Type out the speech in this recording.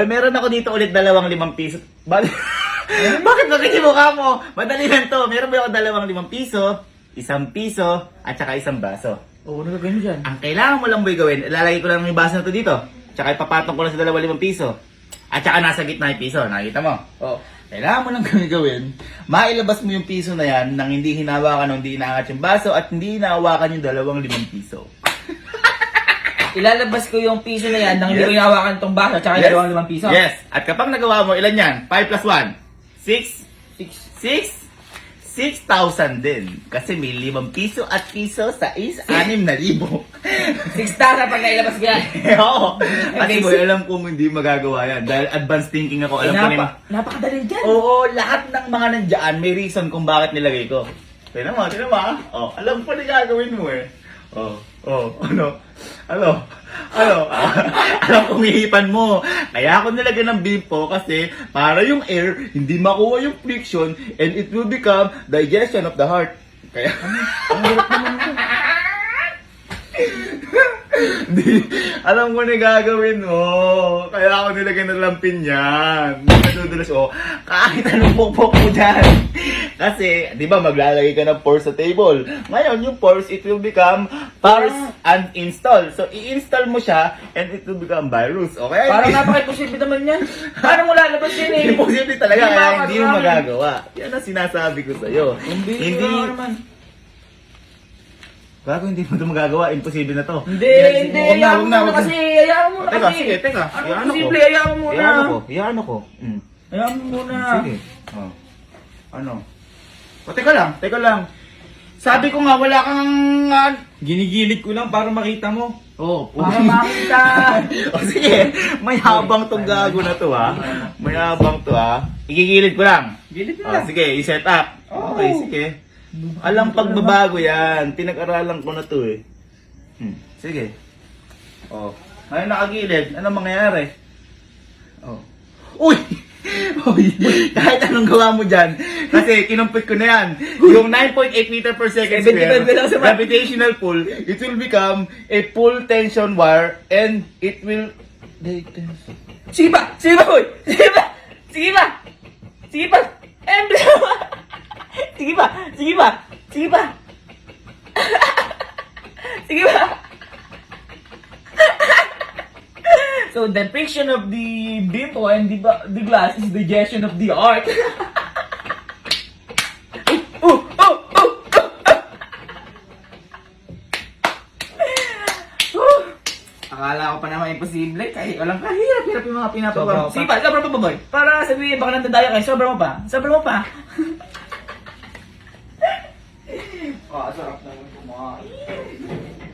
Meron ako dito ulit 2 piso. Bakit yung mukha mo? Madali lang to. Meron ba ako 2 piso, 1 piso, at saka 1 baso. Oo, nagagano dyan. Ang kailangan mo lang boy gawin, ilalagay ko lang yung baso na to dito. Tsaka ipapatong ko lang sa 5 piso. At saka nasa gitna yung piso. Nakita mo? Oo. Kailangan mo lang gawin, mailabas mo yung piso na yan nang hindi hinawakan o hindi inaangat yung baso at hindi hinahawakan yung 5 piso. Ilalabas ko yung piso na yan nang hindi ko inawakan itong baso at saka Yes. yung 5 piso. Yes. At kapag nagawa mo, ilan yan? 5 plus 1? 6? 6,000 din. Kasi may 5 piso at piso sa 6,000. 6,000 pag nailabas ko yan. Oo. Kasi boy, alam kong hindi magagawa yan. Dahil advanced thinking ako. Alam ko Napakadali dyan. Oo, lahat ng mga nandyan, may reason kung bakit nilagay ko. Tignan mo. Oh, alam ko na gagawin mo eh. Ano? Alam kong hihipan mo. Kaya ako nilagyan ng bimpo kasi para yung air, hindi makuha yung friction and it will become digestion of the heart. Kaya, Ang hirap naman yun. Di, alam ko na gagawin mo. Kaya ako nilagyan ng lampin yan. Nadudulas ko, kahit anong pokpok mo dyan. Kasi, di ba, maglalagay ka ng pores sa table. Ngayon, yung pores, it will become pores uninstall. So, i-install mo siya and it will become virus. Okay? Parang napaka-imposible naman yan. Paano mo lalabas yun eh? Imposible talaga, Hindi kaya makakagawa hindi mo yun. magagawa. Yan ang sinasabi ko sa'yo. Hindi naman. Bago hindi mo ito magagawa, imposible na to. Hindi. Huwag na, Hayaan mo muna kasi. Hayaan mo muna Teka, kasi. sige, teka. Ano Hayaan imposible? ako. Hayaan mo muna. Hayaan ako. Hayaan mo muna. Sige. Oh. Ano? Teka lang. Sabi ko nga, wala kang... Ginigilid ko lang para makita mo. Oh, Para makita. O sige, may habang tong gago na to ha. May habang to ha. Igigilid ko lang. Gilid mo Oh, lang. sige, i-set up. Okay, sige. Alam pagbabago yan. Pinag-aralan ko na to eh. Sige. Oh. Ngayon nakagilid. Ano mangyayari? Oh. Uy! Uy! Kahit anong gawa mo dyan. Kasi kinumpit ko na yan. Yung 9.8 meter per second 75 square lang sa gravitational pull, it will become a full tension wire and it will... Sige pa! Sige pa, boy! Sige pa! Sige pa! Sige pa! Emblem! Sige pa! Sige pa! Sige pa! Sige pa! So, the friction of the bimbo and the glass is digestion of the art. Akala ko pa naman imposible. Kahit walang kahirap-hirap yung mga pinapagawa. Sige pa, sobra pa ba, boy? Para sabihin, baka nandadaya kayo, sobra mo pa. Sobra mo pa. Sarap naman kumain.